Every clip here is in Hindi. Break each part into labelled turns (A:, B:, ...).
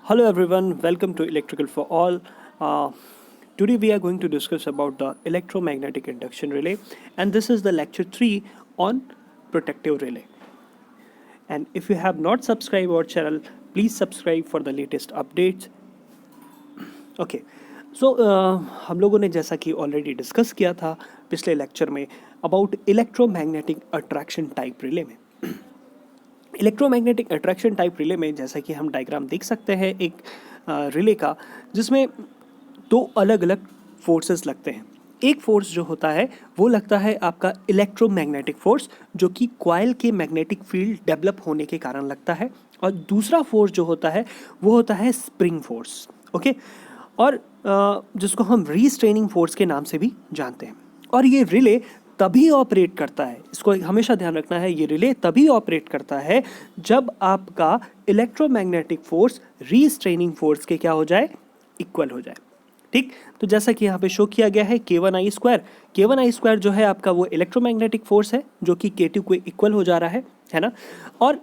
A: Hello everyone, welcome to Electrical for All. Today we are going to discuss about the electromagnetic induction relay, and this is the lecture 3 on protective relay. And if you have not subscribed our channel, please subscribe for the latest updates. Okay so हम लोगों ने जैसा कि ऑलरेडी डिस्कस किया था पिछले लेक्चर में about electromagnetic attraction type relay में। इलेक्ट्रोमैग्नेटिक अट्रैक्शन टाइप रिले में जैसा कि हम डायग्राम देख सकते हैं एक रिले का, जिसमें दो अलग अलग फोर्सेस लगते हैं। एक फोर्स जो होता है वो लगता है आपका इलेक्ट्रोमैग्नेटिक फोर्स, जो कि कॉइल के मैग्नेटिक फील्ड डेवलप होने के कारण लगता है, और दूसरा फोर्स जो होता है वो होता है स्प्रिंग फोर्स। ओके, और जिसको हम रीस्ट्रेनिंग फोर्स के नाम से भी जानते हैं। और ये रिले तभी ऑपरेट करता है, इसको हमेशा ध्यान रखना है, ये रिले तभी ऑपरेट करता है जब आपका इलेक्ट्रोमैग्नेटिक फोर्स रीस्ट्रेनिंग फोर्स के क्या हो जाए, इक्वल हो जाए। ठीक, तो जैसा कि यहाँ पे शो किया गया है K1I² जो है आपका वो इलेक्ट्रोमैग्नेटिक फोर्स है, जो कि K2 को इक्वल हो जा रहा है ना। और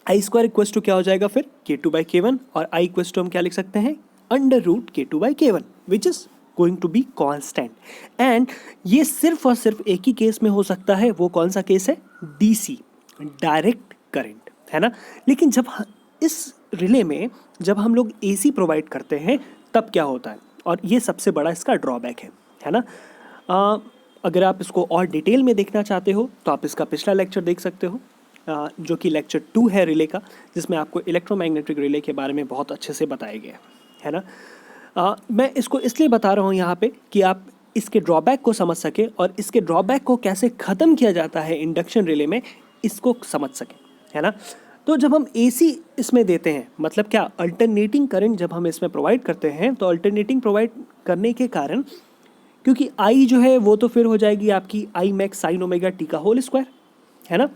A: I² इक्वल टू क्या हो जाएगा फिर K2/K1, और I इक्वल टू हम क्या लिख सकते हैं, √K2/K1, which is going to be constant. And ये सिर्फ और सिर्फ एक ही केस में हो सकता है, वो कौन सा केस है, DC, डायरेक्ट करंट, है ना। लेकिन जब इस रिले में जब हम लोग AC प्रोवाइड करते हैं तब क्या होता है, और ये सबसे बड़ा इसका ड्रॉबैक है ना। अगर आप इसको और डिटेल में देखना चाहते हो तो आप इसका पिछला लेक्चर देख सकते हो, जो कि लेक्चर 2 है रिले का, जिसमें आपको इलेक्ट्रोमैग्नेटिक रिले के बारे में बहुत अच्छे से बताया गया है ना। मैं इसको इसलिए बता रहा हूँ यहाँ पे कि आप इसके ड्रॉबैक को समझ सके, और इसके ड्रॉबैक को कैसे ख़त्म किया जाता है इंडक्शन रिले में, इसको समझ सके, है ना। तो जब हम AC इसमें देते हैं, मतलब क्या, अल्टरनेटिंग करंट जब हम इसमें प्रोवाइड करते हैं, तो अल्टरनेटिंग प्रोवाइड करने के कारण, क्योंकि I जो है वो तो फिर हो जाएगी आपकी I max sin omega t का होल स्क्वायर, है ना।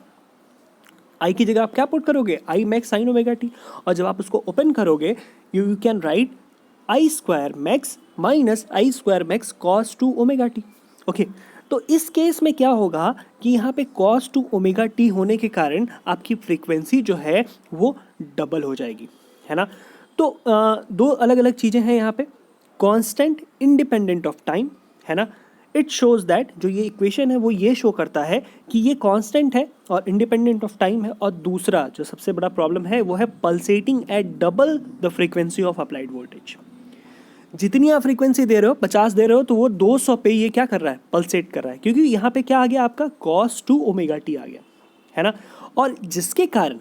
A: I की जगह आप क्या पुट करोगे, I max sin omega t, और जब आप उसको ओपन करोगे you can write I² max minus I² max cos 2 omega t। Okay, तो इस केस में क्या होगा कि यहाँ पे cos 2 ओमेगा t होने के कारण आपकी फ्रीक्वेंसी जो है वो डबल हो जाएगी, है ना। तो दो अलग अलग चीज़ें हैं यहाँ पे, कांस्टेंट इंडिपेंडेंट ऑफ टाइम, है ना। इट शोज दैट, जो ये इक्वेशन है वो ये शो करता है कि ये कांस्टेंट है और इंडिपेंडेंट ऑफ टाइम है। और दूसरा जो सबसे बड़ा प्रॉब्लम है वो है pulsating at double the frequency of applied voltage. जितनी आप फ्रीक्वेंसी दे रहे हो, 50 दे रहे हो, तो वो 200 पे ये क्या कर रहा है, पल्सेट कर रहा है, क्योंकि यहाँ पे क्या आ गया, आपका cos 2 ओमेगा t आ गया, है ना। और जिसके कारण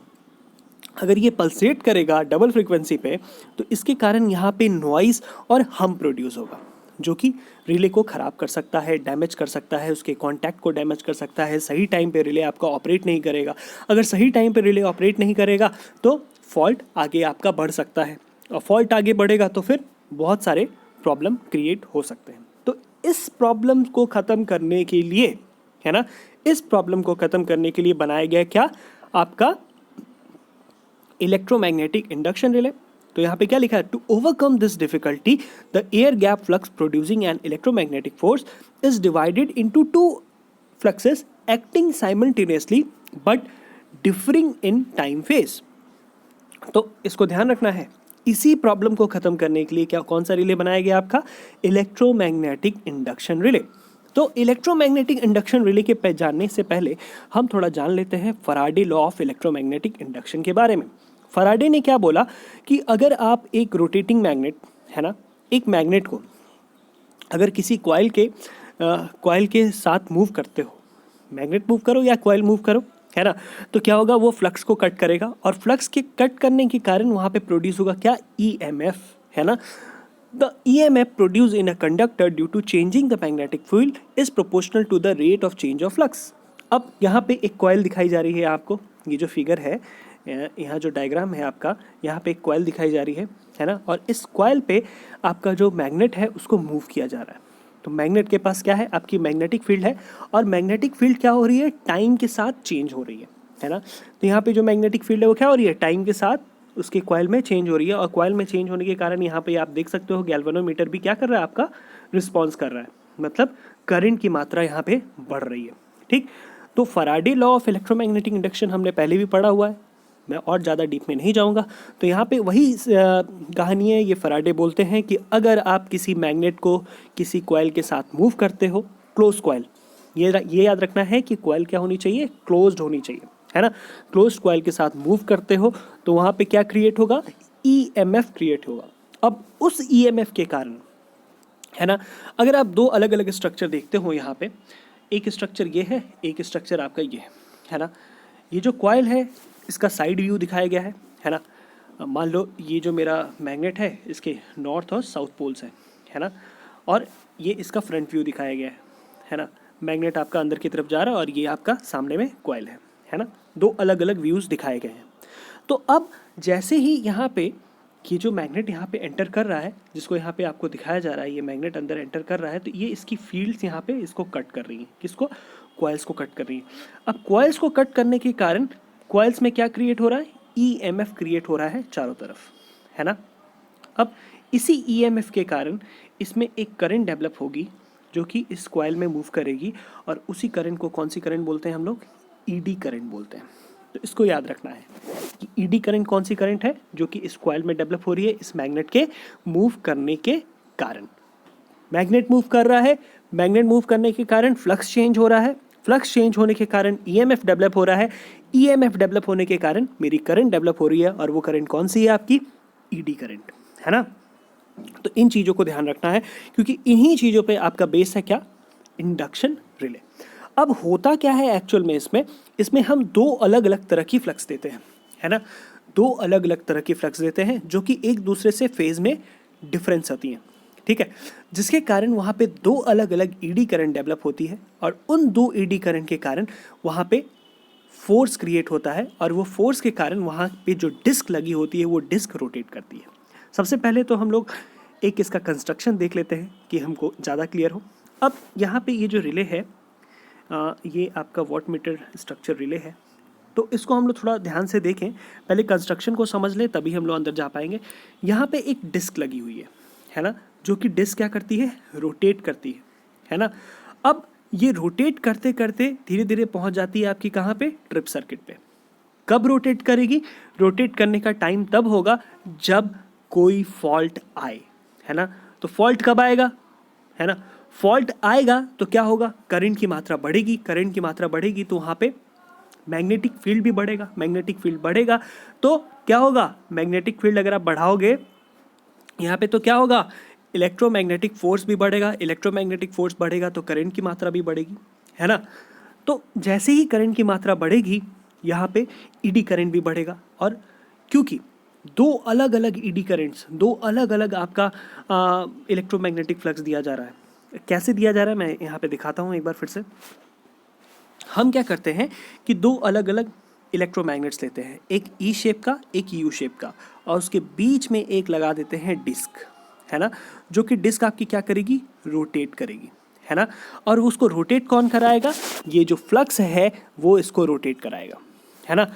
A: अगर ये पल्सेट करेगा डबल फ्रीक्वेंसी पे, तो इसके कारण यहाँ पे नॉइज और हम प्रोड्यूस होगा, जो कि रिले को ख़राब कर सकता है, डैमेज कर सकता है, उसके कॉन्टैक्ट को डैमेज कर सकता है। सही टाइम पे रिले आपका ऑपरेट नहीं करेगा। अगर सही टाइम पे रिले ऑपरेट नहीं करेगा तो फॉल्ट आगे आपका बढ़ सकता है, और फॉल्ट आगे बढ़ेगा तो फिर बहुत सारे प्रॉब्लम क्रिएट हो सकते हैं। तो इस प्रॉब्लम को ख़त्म करने के लिए, है ना, इस प्रॉब्लम को ख़त्म करने के लिए बनाया गया क्या, आपका इलेक्ट्रोमैग्नेटिक इंडक्शन रिले। तो यहाँ पे क्या लिखा है, to overcome this difficulty the air gap flux producing an electromagnetic force is divided into 2 fluxes acting simultaneously but differing in time phase. तो इसको ध्यान रखना है, इसी प्रॉब्लम को खत्म करने के लिए क्या, कौन सा रिले बनाया गया, आपका इलेक्ट्रोमैग्नेटिक इंडक्शन रिले। तो इलेक्ट्रोमैग्नेटिक इंडक्शन रिले के जानने से पहले हम थोड़ा जान लेते हैं Faraday law of electromagnetic induction के बारे में। फैराडे ने क्या बोला कि अगर आप एक रोटेटिंग मैग्नेट, है ना, एक मैग्नेट को अगर किसी कॉइल के साथ मूव करते हो, मैग्नेट मूव करो या कॉइल मूव करो, है ना, तो क्या होगा, वो फ्लक्स को कट करेगा, और फ्लक्स के कट करने के कारण वहाँ पे प्रोड्यूस होगा क्या, EMF, है ना। The EMF produce in a conductor due to changing the magnetic field is proportional to the rate of change of flux. अब यहाँ पे एक कॉइल दिखाई जा रही है आपको, ये जो फिगर है, यहाँ जो डायग्राम है आपका, यहाँ पे एक कॉइल दिखाई जा रही है ना, और इस कॉइल पे आपका जो मैग्नेट है उसको मूव किया जा रहा है। तो मैग्नेट के पास क्या है, आपकी मैग्नेटिक फील्ड है, और मैग्नेटिक फील्ड क्या हो रही है, टाइम के साथ चेंज हो रही है ना। तो यहाँ पे जो मैग्नेटिक फील्ड है वो क्या हो रही है, टाइम के साथ उसके कॉइल में चेंज हो रही है, और कॉइल में चेंज होने के कारण यहाँ पे आप देख सकते हो गैल्वेनोमीटर भी क्या कर रहा है, आपका रिस्पॉन्स कर रहा है, मतलब करंट की मात्रा यहाँ पे बढ़ रही है। ठीक, तो Faraday law of electromagnetic induction हमने पहले भी पढ़ा हुआ है, मैं और ज़्यादा डीप में नहीं जाऊंगा। तो यहाँ पे वही कहानी है, ये फैराडे बोलते हैं कि अगर आप किसी मैग्नेट को किसी कॉइल के साथ मूव करते हो, क्लोज कॉइल, ये याद रखना है कि कॉइल क्या होनी चाहिए, क्लोज्ड होनी चाहिए, है ना। क्लोज्ड कॉइल के साथ मूव करते हो तो वहाँ पे क्या क्रिएट होगा, ईएमएफ क्रिएट होगा। अब उस ईएमएफ के कारण, है ना, अगर आप दो अलग अलग स्ट्रक्चर देखते हो यहाँ पे, एक स्ट्रक्चर ये है, एक स्ट्रक्चर आपका ये है ना। ये जो कॉइल है इसका साइड व्यू दिखाया गया है ना। मान लो ये जो मेरा मैग्नेट है इसके नॉर्थ और साउथ पोल्स हैं, है ना, और ये इसका फ्रंट व्यू दिखाया गया है ना। मैग्नेट आपका अंदर की तरफ जा रहा है और ये आपका सामने में कॉइल है ना। दो अलग अलग व्यूज़ दिखाए गए हैं। तो अब जैसे ही यहाँ पे ये जो मैग्नेट यहाँ पे एंटर कर रहा है, जिसको यहाँ पे आपको दिखाया जा रहा है, ये मैग्नेट अंदर एंटर कर रहा है, तो ये इसकी फील्ड्स यहाँ पे इसको कट कर रही हैं। किसको, कॉइल्स को कट कर रही हैं। अब कॉइल्स को कट करने के कारण कॉइल्स में क्या क्रिएट हो रहा है, ईएमएफ क्रिएट हो रहा है चारों तरफ, है ना। अब इसी ईएमएफ के कारण इसमें एक करंट डेवलप होगी जो कि इस कॉइल में मूव करेगी, और उसी करंट को कौन सी करंट बोलते हैं हम लोग, ईडी करंट बोलते हैं। तो इसको याद रखना है कि ईडी करंट कौन सी करंट है, जो कि इस कॉइल में डेवलप हो रही है इस मैग्नेट के मूव करने के कारण। मैग्नेट मूव कर रहा है, मैग्नेट मूव करने के कारण फ्लक्स चेंज हो रहा है, फ्लक्स चेंज होने के कारण ईएमएफ डेवलप हो रहा है, ईएमएफ डेवलप होने के कारण मेरी करंट डेवलप हो रही है, और वो करंट कौन सी है, आपकी ईडी करंट, है ना। तो इन चीज़ों को ध्यान रखना है, क्योंकि इन्हीं चीज़ों पे आपका बेस है क्या, इंडक्शन रिले। अब होता क्या है एक्चुअल में, इसमें हम दो अलग अलग तरह की फ्लक्स देते हैं, है ना। दो अलग अलग तरह की फ्लक्स देते हैं जो कि एक दूसरे से फेज में डिफरेंस होती हैं, ठीक है, जिसके कारण वहाँ पे दो अलग अलग ईडी करंट डेवलप होती है, और उन दो ईडी करंट के कारण वहाँ पे फोर्स क्रिएट होता है, और वो फोर्स के कारण वहाँ पे जो डिस्क लगी होती है वो डिस्क रोटेट करती है। सबसे पहले तो हम लोग एक इसका कंस्ट्रक्शन देख लेते हैं कि हमको ज़्यादा क्लियर हो। अब यहाँ पे ये जो रिले है, ये आपका वॉटमीटर स्ट्रक्चर रिले है, तो इसको हम लोग थोड़ा ध्यान से देखें, पहले कंस्ट्रक्शन को समझ लें तभी हम लोग अंदर जा पाएंगे। यहाँ पे एक डिस्क लगी हुई है ना, जो कि डिस्क क्या करती है, रोटेट करती है ना। अब ये रोटेट करते करते धीरे धीरे पहुँच जाती है आपकी कहाँ पे, ट्रिप सर्किट पे। कब रोटेट करेगी, रोटेट करने का टाइम तब होगा जब कोई फॉल्ट आए, है ना। तो फॉल्ट कब आएगा, है ना, फॉल्ट आएगा तो क्या होगा, करंट की मात्रा बढ़ेगी, करंट की मात्रा बढ़ेगी तो वहाँ पे मैग्नेटिक फील्ड भी बढ़ेगा, मैग्नेटिक फील्ड बढ़ेगा तो क्या होगा, मैग्नेटिक फील्ड अगर आप बढ़ाओगे यहाँ पे तो क्या होगा, इलेक्ट्रोमैग्नेटिक फोर्स भी बढ़ेगा, इलेक्ट्रोमैग्नेटिक फोर्स बढ़ेगा तो करंट की मात्रा भी बढ़ेगी, है ना। तो जैसे ही करंट की मात्रा बढ़ेगी यहाँ पे ईडी करंट भी बढ़ेगा, और क्योंकि दो अलग अलग ईडी करंट्स, दो अलग अलग आपका इलेक्ट्रोमैग्नेटिक फ्लक्स दिया जा रहा है। कैसे दिया जा रहा है मैं यहाँ पे दिखाता हूँ एक बार फिर से। हम क्या करते हैं कि दो अलग अलग इलेक्ट्रोमैग्नेट्स लेते हैं, एक ई शेप का, एक यू शेप का, और उसके बीच में एक लगा देते हैं डिस्क, है ना, जो कि डिस्क आपकी क्या करेगी, रोटेट करेगी, है ना। और उसको रोटेट कौन कराएगा, ये जो फ्लक्स है वो इसको रोटेट कराएगा, है ना।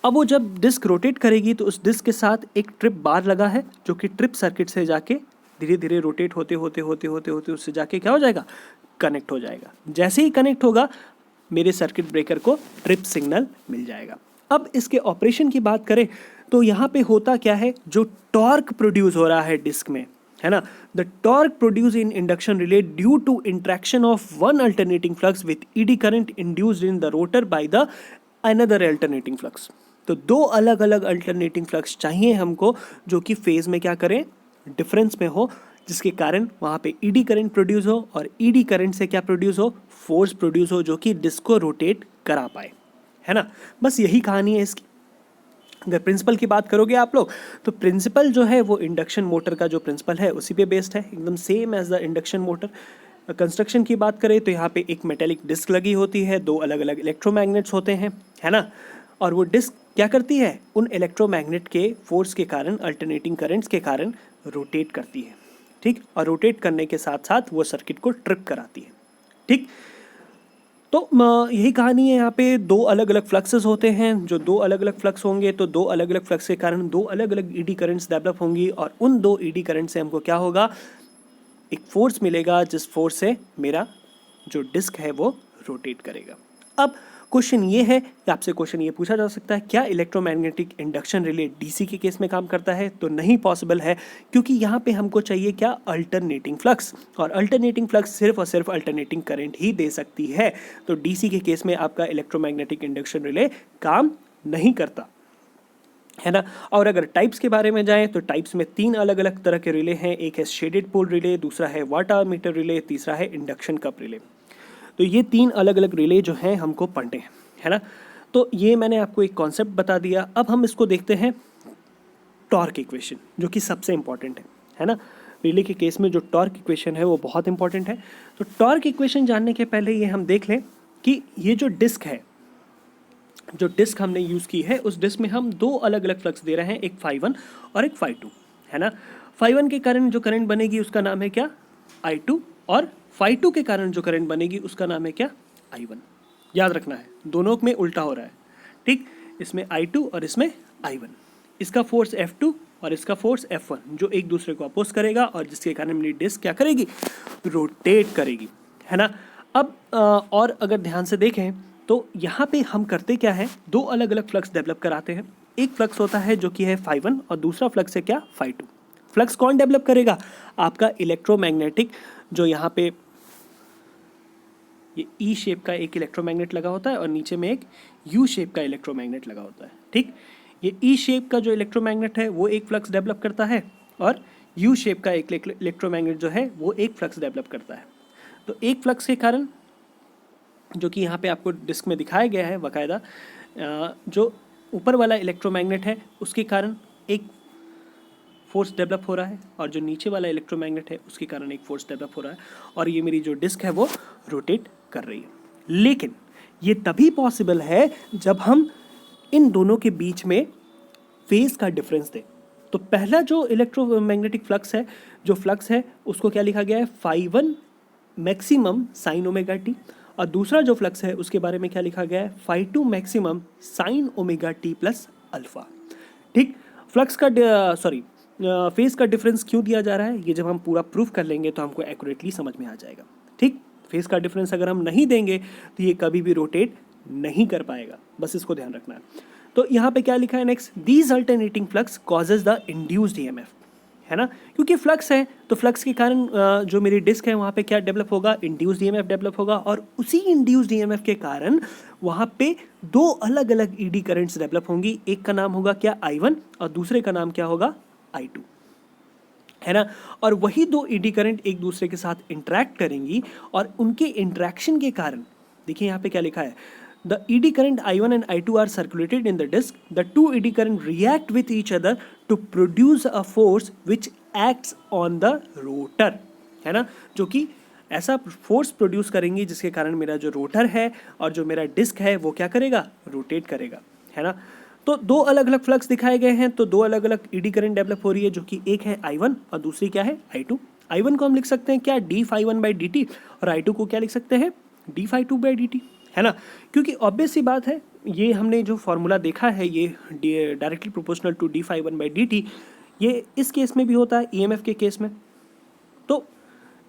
A: अब वो जब डिस्क रोटेट करेगी तो उस डिस्क के साथ एक ट्रिप बार लगा है, जो कि ट्रिप सर्किट से जाके धीरे धीरे रोटेट होते होते होते होते होते उससे जाके क्या हो जाएगा, कनेक्ट हो जाएगा। जैसे ही कनेक्ट होगा मेरे सर्किट ब्रेकर को ट्रिप सिग्नल मिल जाएगा। अब इसके ऑपरेशन की बात करें तो यहाँ पे होता क्या है, जो टॉर्क प्रोड्यूस हो रहा है डिस्क में, है ना, the torque produce in induction relay due to interaction of one alternating flux with eddy current induced in the rotor by the another alternating flux. तो दो अलग अलग अल्टरनेटिंग फ्लक्स चाहिए हमको जो कि फेज में क्या करें, डिफरेंस में हो, जिसके कारण वहाँ पे ईडी करंट प्रोड्यूस हो, और ईडी करंट से क्या प्रोड्यूस हो, फोर्स प्रोड्यूस हो, जो कि डिस्क को रोटेट करा पाए, है ना। बस यही कहानी है इसकी। अगर प्रिंसिपल की बात करोगे आप लोग तो प्रिंसिपल जो है वो इंडक्शन मोटर का जो प्रिंसिपल है उसी पे बेस्ड है, एकदम same as the induction motor. Construction की बात करें तो यहाँ पे एक मेटेलिक डिस्क लगी होती है, दो अलग अलग इलेक्ट्रोमैग्नेट्स होते हैं, है ना, और वो डिस्क क्या करती है, उन इलेक्ट्रोमैग्नेट के फोर्स के कारण, अल्टरनेटिंग करंट्स के कारण रोटेट करती है, ठीक, और रोटेट करने के साथ साथ वो सर्किट को ट्रिप कराती है, ठीक। तो यही कहानी है। यहाँ पे दो अलग अलग फ्लक्सेस होते हैं, जो दो अलग अलग फ्लक्स होंगे तो दो अलग अलग फ्लक्स के कारण दो अलग अलग ईडी करंट्स डेवलप होंगी, और उन दो ईडी करंट से हमको क्या होगा, एक फोर्स मिलेगा, जिस फोर्स से मेरा जो डिस्क है वो रोटेट करेगा। अब क्वेश्चन ये है कि आपसे क्वेश्चन ये पूछा जा सकता है, क्या इलेक्ट्रोमैग्नेटिक इंडक्शन रिले डीसी के केस में काम करता है? तो नहीं पॉसिबल है, क्योंकि यहाँ पे हमको चाहिए क्या? अल्टरनेटिंग फ्लक्स, और अल्टरनेटिंग फ्लक्स सिर्फ और सिर्फ अल्टरनेटिंग करंट ही दे सकती है। तो डीसी के केस में आपका इलेक्ट्रोमैग्नेटिक इंडक्शन रिले काम नहीं करता, है ना। और अगर टाइप्स के बारे में जाएं तो टाइप्स में 3 अलग अलग तरह के रिले हैं। एक है शेडेड पोल रिले, दूसरा है वाट मीटर रिले, तीसरा है इंडक्शन कप रिले। तो ये 3 अलग अलग रिले जो हैं हमको पढ़ने हैं, है ना। तो ये मैंने आपको एक कॉन्सेप्ट बता दिया। अब हम इसको देखते हैं टॉर्क इक्वेशन, जो कि सबसे इंपॉर्टेंट है ना। रिले के केस में जो टॉर्क इक्वेशन है वो बहुत इंपॉर्टेंट है। तो टॉर्क इक्वेशन जानने के पहले ये हम देख लें कि ये जो डिस्क है, जो डिस्क हमने यूज़ की है, उस डिस्क में हम 2 अलग अलग फ्लक्स दे रहे हैं, एक φ1 और एक φ2, है ना। φ1 के कारण जो करंट बनेगी उसका नाम है क्या? I2, और φ2 के कारण जो करंट बनेगी उसका नाम है क्या? I1। याद रखना है, दोनों में उल्टा हो रहा है, ठीक। इसमें I2 और इसमें I1। इसका फोर्स F2 और इसका फोर्स F1, जो एक दूसरे को अपोज करेगा और जिसके कारण मेरी डिस्क क्या करेगी? रोटेट करेगी, है ना। अब और अगर ध्यान से देखें तो यहाँ पे हम करते क्या है? 2 अलग अलग फ्लक्स डेवलप कराते हैं। एक फ्लक्स होता है जो कि है φ1 और दूसरा फ्लक्स है क्या? φ2। फ्लक्स कौन डेवलप करेगा? आपका इलेक्ट्रोमैग्नेटिक, जो यहाँ पे ये ई शेप का एक इलेक्ट्रोमैग्नेट लगा होता है और नीचे में एक यू शेप का इलेक्ट्रोमैग्नेट लगा होता है, ठीक। ये ई शेप का जो इलेक्ट्रोमैग्नेट है वो एक फ्लक्स डेवलप करता है, और यू शेप का एक इलेक्ट्रोमैग्नेट जो है वो एक फ्लक्स डेवलप करता है। तो एक फ्लक्स के कारण, जो कि यहाँ पे आपको डिस्क में दिखाया गया है बाकायदा, जो ऊपर वाला इलेक्ट्रोमैग्नेट है उसके कारण एक फोर्स डेवलप हो रहा है, और जो नीचे वाला इलेक्ट्रोमैग्नेट है उसके कारण एक फोर्स डेवलप हो रहा है, और ये मेरी जो डिस्क है वो रोटेट कर रही है। लेकिन ये तभी पॉसिबल है जब हम इन दोनों के बीच में फेज का डिफरेंस दें। तो पहला जो इलेक्ट्रोमैग्नेटिक फ्लक्स है, जो फ्लक्स है उसको क्या लिखा गया है? φ1 मैक्सिमम साइन ओमेगा टी, और दूसरा जो फ्लक्स है उसके बारे में क्या लिखा गया है? φ2 maximum sine omega t plus alpha, ठीक। फ्लक्स का फेज का डिफरेंस क्यों दिया जा रहा है, ये जब हम पूरा प्रूफ कर लेंगे तो हमको एक्यूरेटली समझ में आ जाएगा, ठीक। फेज का डिफरेंस अगर हम नहीं देंगे तो ये कभी भी रोटेट नहीं कर पाएगा, बस इसको ध्यान रखना है। तो यहाँ पे क्या लिखा है next? These alternating flux causes the induced EMF, है ना। क्योंकि फ्लक्स है तो फ्लक्स के कारण जो मेरी डिस्क है वहाँ पे क्या डेवलप होगा? इंड्यूस्ड ईएमएफ डेवलप होगा, और उसी इंड्यूस्ड ईएमएफ के कारण वहाँ पे 2 अलग अलग ईडी करंट्स डेवलप होंगी। एक का नाम होगा क्या? I1, और दूसरे का नाम क्या होगा? I2, है ना। और वही 2 ईडी करंट एक दूसरे के साथ इंटरेक्ट करेंगी, और उनके इंटरेक्शन के कारण, देखिए यहाँ पे क्या लिखा है? The eddy current I1 and I2 are circulated in the disk. The 2 eddy current react with each other to produce a force which acts on the rotor, है ना। जो कि ऐसा फोर्स प्रोड्यूस करेंगी जिसके कारण मेरा जो रोटर है और जो मेरा डिस्क है वो क्या करेगा? रोटेट करेगा, है ना। तो 2 अलग अलग फ्लक्स दिखाए गए हैं, तो 2 अलग अलग ईडी करंट डेवलप हो रही है, जो कि एक है I1 और दूसरी क्या है? I2। I1 को हम लिख सकते हैं क्या? d∅1/dt, और I2 को क्या लिख सकते हैं? d∅2/dt, है ना। क्योंकि ऑब्वियस सी बात है, ये हमने जो फॉर्मूला देखा है, ये डायरेक्टली प्रोपोर्शनल टू d∅1/dt, ये इस केस में भी होता है, ईएमएफ के केस में। तो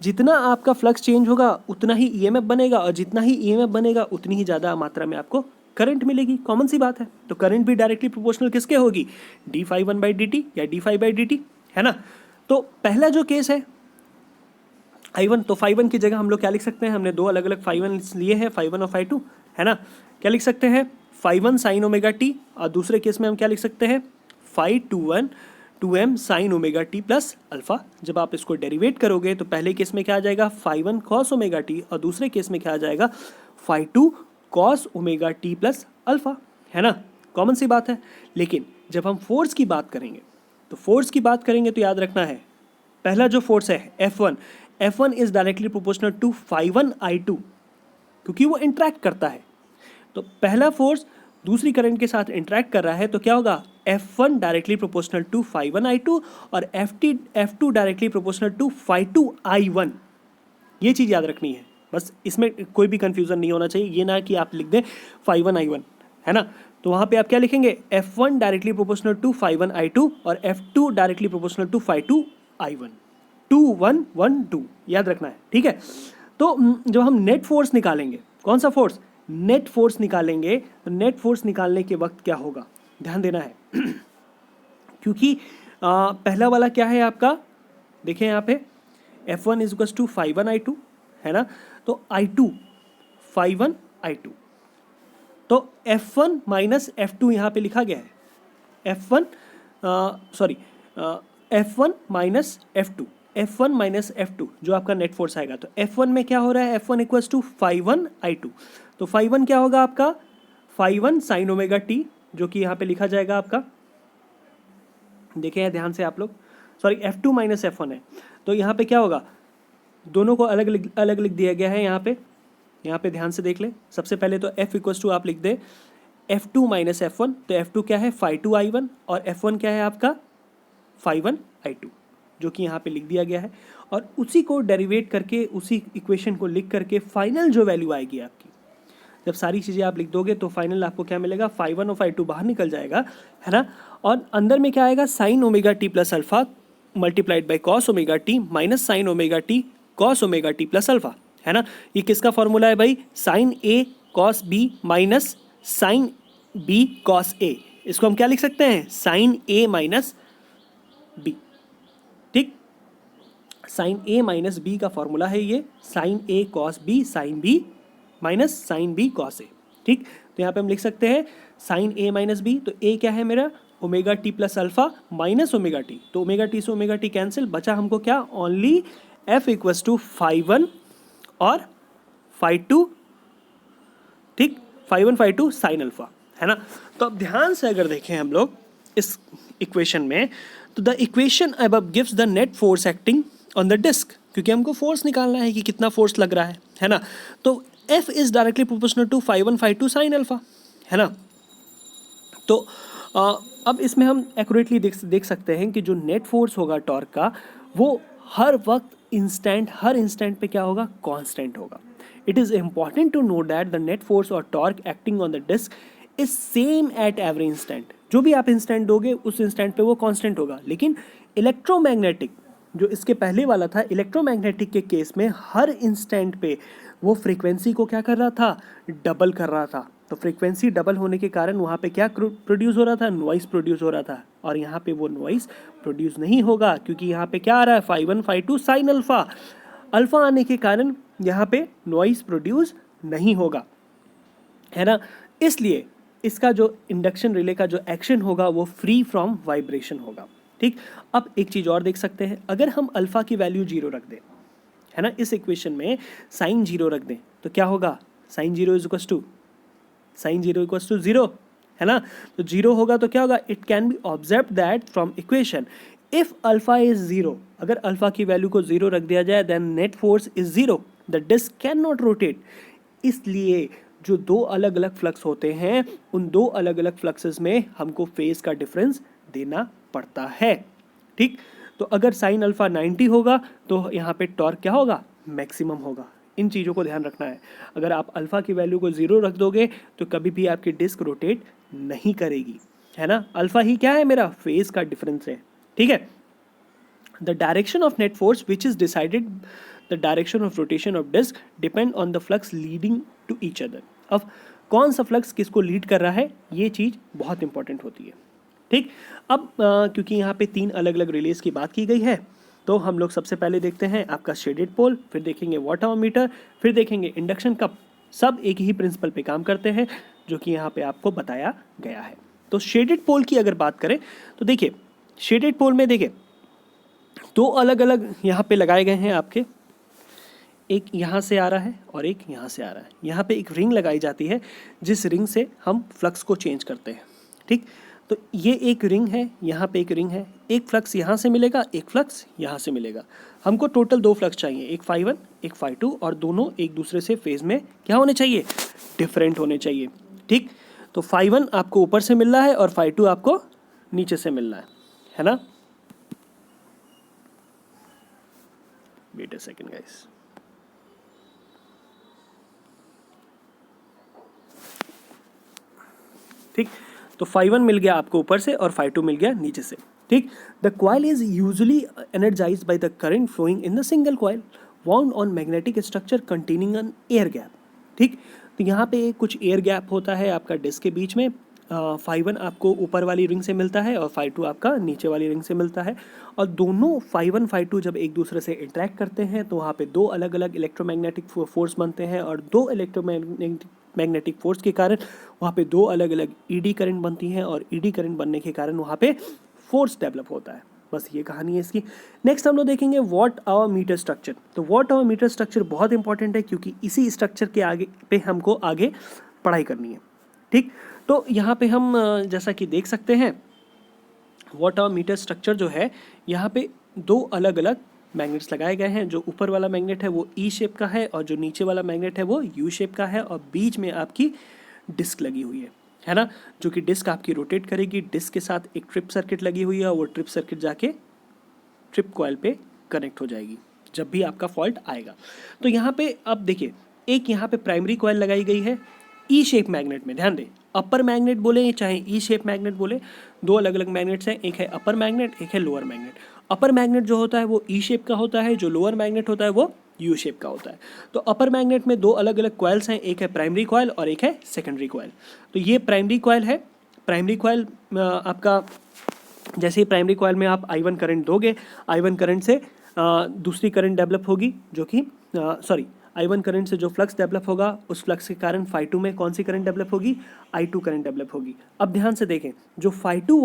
A: जितना आपका फ्लक्स चेंज होगा उतना ही ईएमएफ बनेगा, और जितना ही ईएमएफ बनेगा उतनी ही ज़्यादा मात्रा में आपको करंट मिलेगी। कॉमन सी बात है। तो करंट भी डायरेक्टली प्रोपोर्शनल किसके होगी? d∅1/dt या d∅/dt, है ना। तो पहला जो केस है I1, तो φ1 की जगह हम लोग क्या लिख सकते हैं? हमने 2 अलग अलग φ1 लिए हैं, φ1 और φ2, है ना। क्या लिख सकते हैं? φ1 साइन ओमेगा टी, और दूसरे केस में हम क्या लिख सकते हैं? φ2 2m sign omega t plus alpha. जब आप इसको डेरिवेट करोगे तो पहले केस में क्या आ जाएगा? φ1 कॉस ओमेगा टी, और दूसरे केस में क्या आ जाएगा? φ2 cos omega t plus alpha, है ना। कॉमन सी बात है। लेकिन जब हम फोर्स की बात करेंगे तो याद रखना है, पहला जो फोर्स है F1 is directly proportional to φ1 I2, क्योंकि वो इंटरेक्ट करता है। तो पहला फोर्स दूसरी करंट के साथ इंटरेक्ट कर रहा है, तो क्या होगा? F1 directly proportional to φ1 I2, और F2 directly proportional to φ2 I1। ये चीज़ याद रखनी है, बस इसमें कोई भी कंफ्यूजन नहीं होना चाहिए। ये ना कि आप लिख दें φ1 I1, है ना। तो वहाँ पे आप क्या लिखेंगे? F1 directly proportional to φ1 I2, और F2 directly proportional to φ2 I1। 2 1 1 2 याद रखना है, ठीक है। तो जब हम नेट फोर्स निकालेंगे, कौन सा फोर्स? नेट फोर्स निकालेंगे तो नेट फोर्स निकालने के वक्त क्या होगा, ध्यान देना है क्योंकि पहला वाला क्या है आपका, देखें यहाँ पे F1 is equals to phi1 I2 है ना, तो I2 phi1 I2, तो F1 माइनस F2 यहाँ पे लिखा गया है, F1 माइनस F2 जो आपका नेट फोर्स आएगा, तो F1 में क्या हो रहा है, F1 equals to phi1 I2, तो phi1 क्या होगा आपका, phi1 sin ओमेगा टी, जो कि यहाँ पे लिखा जाएगा आपका, देखें ध्यान से आप लोग, सॉरी F2 माइनस F1 है, तो यहाँ पे क्या होगा, दोनों को अलग अलग लिख दिया गया है यहाँ पे ध्यान से देख ले। सबसे पहले तो F इक्वल्स टू आप लिख दे F2 माइनस F1, तो F2 क्या है phi2 I1 और F1 क्या है आपका phi1 I2, जो कि यहाँ पे लिख दिया गया है, और उसी को डेरिवेट करके, उसी इक्वेशन को लिख करके फाइनल जो वैल्यू आएगी आपकी, जब सारी चीज़ें आप लिख दोगे तो फाइनल आपको क्या मिलेगा, phi1 और phi2 बाहर निकल जाएगा, है ना, और अंदर में क्या आएगा, sine omega t plus alpha multiplied by cos omega t minus sine omega t cos omega t plus alpha, है ना। ये किसका फॉर्मूला है भाई, sine A cos B minus sine B cos A, इसको हम क्या लिख सकते हैं, साइन ए माइनस बी, ठीक, साइन ए माइनस बी का फॉर्मूला है ये, sine A cos B sine B minus sine B cos A, ठीक। तो यहाँ पे हम लिख सकते हैं साइन ए माइनस बी, तो ए क्या है मेरा, omega t plus alpha minus omega T, तो ओमेगा टी से ओमेगा टी कैंसिल, बचा हमको क्या, only F equals to phi1 और phi2, ठीक, phi1 phi2 साइन अल्फा, है ना। तो अब ध्यान से अगर देखें हम लोग इस इक्वेशन में, तो the equation above gives the net force acting on the disc, क्योंकि हमको फोर्स निकालना है कि कितना फोर्स लग रहा है ना, तो F is directly proportional to phi1 phi2 sine alpha, है ना। तो अब इसमें हम एक्यूरेटली देख सकते हैं कि जो नेट फोर्स होगा टॉर्क का, वो हर वक्त हर इंस्टेंट पे क्या होगा, कांस्टेंट होगा। It is important to know that the net force और torque acting on the disc is same at every instant, जो भी आप इंस्टेंट दोगे उस इंस्टेंट पे वो कांस्टेंट होगा। लेकिन इलेक्ट्रोमैग्नेटिक, जो इसके पहले वाला था, इलेक्ट्रोमैग्नेटिक के केस में हर इंस्टेंट पे वो फ्रीक्वेंसी को क्या कर रहा था, डबल कर रहा था, तो फ्रीक्वेंसी डबल होने के कारण वहाँ पे क्या प्रोड्यूस हो रहा था, नॉइस प्रोड्यूस हो रहा था, और यहाँ पे वो नॉइस प्रोड्यूस नहीं होगा, क्योंकि यहाँ पे क्या आ रहा है, phi1 phi2 sine alpha, alpha आने के कारण यहाँ पे नॉइस प्रोड्यूस नहीं होगा, है ना। इसलिए इसका जो इंडक्शन रिले का जो एक्शन होगा वो फ्री फ्रॉम वाइब्रेशन होगा, ठीक। अब एक चीज़ और देख सकते हैं, अगर हम अल्फा की वैल्यू 0 रख दें, है ना, इस इक्वेशन में साइन 0 रख दें, तो क्या होगा, साइन 0 इज इक्वल्स टू 0, है ना। तो 0 होगा तो क्या होगा, it can be observe that from equation if alpha is 0, अगर अल्फा की वैल्यू को 0 रख दिया जाए, then net force is 0, the disc can not rotate. इसलिए जो दो अलग अलग फ्लक्स होते हैं, उन दो अलग अलग फ्लक्सेस में हमको फेज का डिफरेंस देना पड़ता है, ठीक। तो अगर साइन अल्फा 90 होगा तो यहाँ पे टॉर्क क्या होगा, मैक्सिमम होगा। इन चीज़ों को ध्यान रखना है। अगर आप अल्फा की वैल्यू को 0 रख दोगे तो कभी भी आपकी डिस्क रोटेट नहीं करेगी, है ना। अल्फा ही क्या है, मेरा फेज का डिफरेंस है, ठीक है। The direction of net force which is decided the direction of rotation of disc depend on the flux leading to each other. अब कौन सा फ्लक्स किसको लीड कर रहा है, ये चीज़ बहुत इंपॉर्टेंट होती है, ठीक। अब क्योंकि यहाँ पे 3 अलग अलग रिलेज की बात की गई है, तो हम लोग सबसे पहले देखते हैं आपका शेडेड पोल, फिर देखेंगे वाट मीटर, फिर देखेंगे इंडक्शन कप। सब एक ही प्रिंसिपल पे काम करते हैं, जो कि यहाँ पे आपको बताया गया है। तो शेडेड पोल की अगर बात करें तो देखिए, शेडेड पोल में देखिए 2 अलग अलग यहाँ पे लगाए गए हैं आपके, एक यहाँ से आ रहा है और एक यहाँ से आ रहा है। यहाँ पे एक रिंग लगाई जाती है, जिस रिंग से हम फ्लक्स को चेंज करते हैं, ठीक। तो ये एक रिंग है, यहाँ पे एक रिंग है, एक फ्लक्स यहाँ से मिलेगा, एक फ्लक्स यहाँ से मिलेगा। हमको टोटल 2 फ्लक्स चाहिए, एक phi1 एक phi2, और दोनों एक दूसरे से फेज में क्या होने चाहिए, डिफरेंट होने चाहिए, ठीक। तो phi1 आपको ऊपर से मिल रहा है और phi2 आपको नीचे से मिल रहा है ना। वेट अ सेकंड गाइस, ठीक। तो phi1 मिल गया आपको ऊपर से और phi2 मिल गया नीचे से, ठीक। The coil is usually energised by the current flowing in the single coil wound on magnetic structure containing an air gap, ठीक। तो यहाँ पे कुछ एयर गैप होता है आपका डिस्क के बीच में। phi 1 आपको ऊपर वाली रिंग से मिलता है और phi 2 आपका नीचे वाली रिंग से मिलता है, और दोनों phi 1 phi 2 जब एक दूसरे से इंटरेक्ट करते हैं तो वहाँ पे दो अलग अलग इलेक्ट्रोमैग्नेटिक फोर्स बनते हैं, और दो इलेक्ट्रोमैग्नेटिक फोर्स के कारण वहाँ पे दो अलग अलग ईडी करंट बनती हैं, और ईडी करंट बनने के कारण वहाँ पे फोर्स डेवलप होता है। बस ये कहानी है इसकी। नेक्स्ट हम लोग देखेंगे वॉट आवर मीटर स्ट्रक्चर। तो वॉट आवर मीटर स्ट्रक्चर बहुत इंपॉर्टेंट है, क्योंकि इसी स्ट्रक्चर के आगे पे हमको आगे पढ़ाई करनी है। ठीक, तो यहाँ पे हम जैसा कि देख सकते हैं वॉट आवर मीटर स्ट्रक्चर जो है, यहाँ पे दो अलग अलग मैग्नेट्स लगाए गए हैं। जो ऊपर वाला मैग्नेट है वो ई शेप का है, और जो नीचे वाला मैग्नेट है वो यू शेप का है, और बीच में आपकी डिस्क लगी हुई है ना, जो कि डिस्क आपकी रोटेट करेगी। डिस्क के साथ एक ट्रिप सर्किट लगी हुई है, और वो ट्रिप सर्किट जाके ट्रिप कॉइल पे कनेक्ट हो जाएगी जब भी आपका फॉल्ट आएगा। तो यहाँ पे अब देखिए, एक यहाँ पे प्राइमरी कॉइल लगाई गई है ई शेप मैग्नेट में। ध्यान दें, अपर मैग्नेट बोले चाहे ई शेप मैग्नेट बोले, दो अलग अलग मैग्नेट्स हैं, एक है अपर मैग्नेट, एक है लोअर मैग्नेट। अपर मैग्नेट जो होता है वो ई शेप का होता है, जो लोअर मैग्नेट होता है वो यू शेप का होता है। तो अपर मैग्नेट में दो अलग अलग कॉइल्स हैं, एक है प्राइमरी कॉइल और एक है सेकेंडरी कॉइल। तो ये प्राइमरी कॉइल है। प्राइमरी कॉइल आपका, जैसे ही प्राइमरी कॉइल में आप I1 करंट दोगे, I1 करंट से दूसरी करंट डेवलप होगी, जो कि I1 करंट से जो फ्लक्स डेवलप होगा, उस फ्लक्स के कारण phi 2 में कौन सी करंट डेवलप होगी, I2 करंट डेवलप होगी। अब ध्यान से देखें, जो phi 2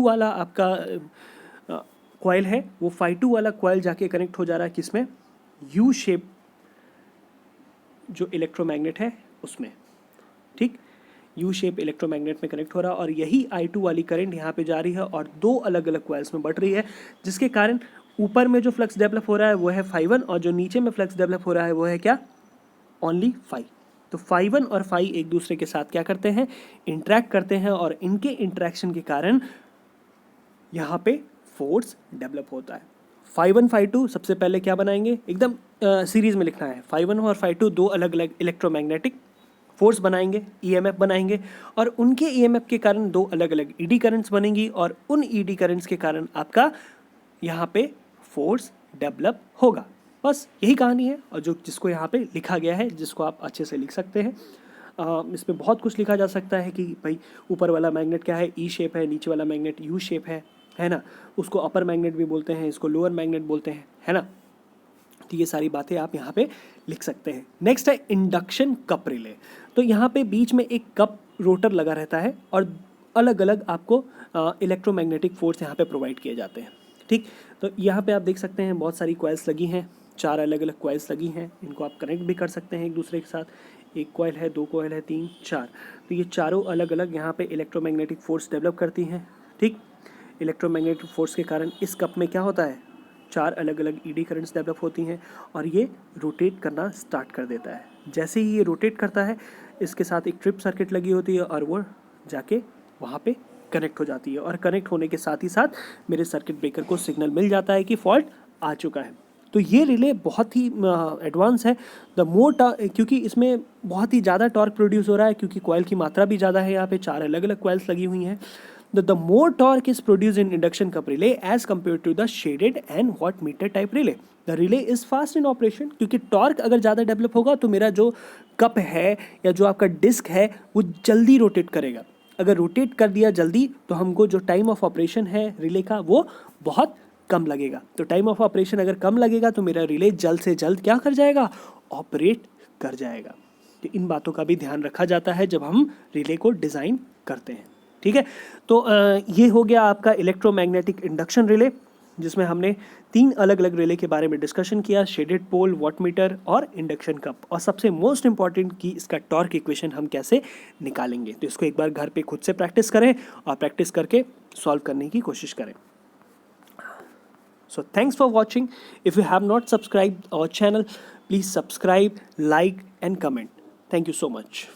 A: वाला आपका कॉइल है, वो phi 2 वाला कॉइल जाके कनेक्ट हो जा रहा है किसमें, यू शेप जो इलेक्ट्रोमैग्नेट है उसमें। ठीक, यू शेप इलेक्ट्रोमैग्नेट में कनेक्ट हो रहा है, और यही I2 वाली करंट यहाँ पे जा रही है और दो अलग अलग कॉइल्स में बढ़ रही है, जिसके कारण ऊपर में जो फ्लक्स डेवलप हो रहा है वो है phi 1, और जो नीचे में फ्लक्स डेवलप हो रहा है वो है क्या, ओनली phi। तो phi 1 और phi एक दूसरे के साथ क्या करते हैं, इंटरेक्ट करते हैं, और इनके इंटरेक्शन के कारण यहाँ पे फोर्स डेवलप होता है। phi 1 phi 2 सबसे पहले क्या बनाएंगे, एकदम सीरीज में लिखना है। phi 1 और phi 2 दो अलग अलग इलेक्ट्रोमैग्नेटिक फोर्स बनाएंगे, ईएमएफ बनाएंगे, और उनके ईएमएफ के कारण दो अलग अलग ईडी करंट्स बनेंगी, और उन ईडी करंट्स के कारण आपका यहाँ पे फोर्स डेवलप होगा। बस यही कहानी है, और जो जिसको यहाँ पे लिखा गया है, जिसको आप अच्छे से लिख सकते हैं। इसमें बहुत कुछ लिखा जा सकता है कि भाई ऊपर वाला मैग्नेट क्या है, ई शेप है, नीचे वाला मैग्नेट यू शेप है ना, उसको अपर मैग्नेट भी बोलते हैं, इसको लोअर मैग्नेट बोलते हैं, है ना। तो ये सारी बातें आप यहाँ पे लिख सकते हैं। नेक्स्ट है इंडक्शन कप रिले। तो यहाँ पे बीच में एक कप रोटर लगा रहता है, और अलग अलग आपको इलेक्ट्रोमैग्नेटिक फोर्स यहाँ पे प्रोवाइड किए जाते हैं। ठीक, तो यहाँ पे आप देख सकते हैं बहुत सारी कॉइल्स लगी हैं, चार अलग अलग कॉइल्स लगी हैं, इनको आप कनेक्ट भी कर सकते हैं एक दूसरे के साथ। एक कॉइल है, दो कॉइल है, तीन, चार। तो ये चारों अलग अलग यहाँ पे इलेक्ट्रोमैग्नेटिक फोर्स डेवलप करती हैं। ठीक, इलेक्ट्रोमैग्नेटिक फोर्स के कारण इस कप में क्या होता है, चार अलग अलग ईडी करंट्स डेवलप होती हैं, और ये रोटेट करना स्टार्ट कर देता है। जैसे ही ये रोटेट करता है, इसके साथ एक ट्रिप सर्किट लगी होती है, और वो जाके वहाँ पे कनेक्ट हो जाती है, और कनेक्ट होने के साथ ही साथ मेरे सर्किट ब्रेकर को सिग्नल मिल जाता है कि फॉल्ट आ चुका है। तो ये रिले बहुत ही एडवांस है। द मोर क्योंकि इसमें बहुत ही ज़्यादा टॉर्क प्रोड्यूस हो रहा है, क्योंकि कॉइल की मात्रा भी ज़्यादा है। यहाँ पे चार अलग अलग कॉइल्स लगी हुई हैं। The more torque is produced in induction cup relay as compared to the shaded and wattmeter type relay. The relay is fast in operation, क्योंकि टॉर्क अगर ज़्यादा डेवलप होगा तो मेरा जो कप है या जो आपका डिस्क है वो जल्दी रोटेट करेगा। अगर रोटेट कर दिया जल्दी तो हमको जो टाइम ऑफ ऑपरेशन है रिले का वो बहुत कम लगेगा। तो टाइम ऑफ ऑपरेशन अगर कम लगेगा तो मेरा रिले जल्द से जल्द क्या कर जाएगा, ऑपरेट कर जाएगा। तो इन बातों का भी ध्यान रखा जाता है जब हम रिले को डिज़ाइन करते हैं। ठीक है, तो ये हो गया आपका इलेक्ट्रोमैग्नेटिक इंडक्शन रिले, जिसमें हमने तीन अलग अलग रिले के बारे में डिस्कशन किया, शेडेड पोल, वॉटमीटर और इंडक्शन कप। और सबसे मोस्ट इंपॉर्टेंट कि इसका टॉर्क इक्वेशन हम कैसे निकालेंगे। तो इसको एक बार घर पे खुद से प्रैक्टिस करें और प्रैक्टिस करके सॉल्व करने की कोशिश करें। So thanks for watching. If you have not subscribed our channel, please subscribe, like and comment. Thank you so much.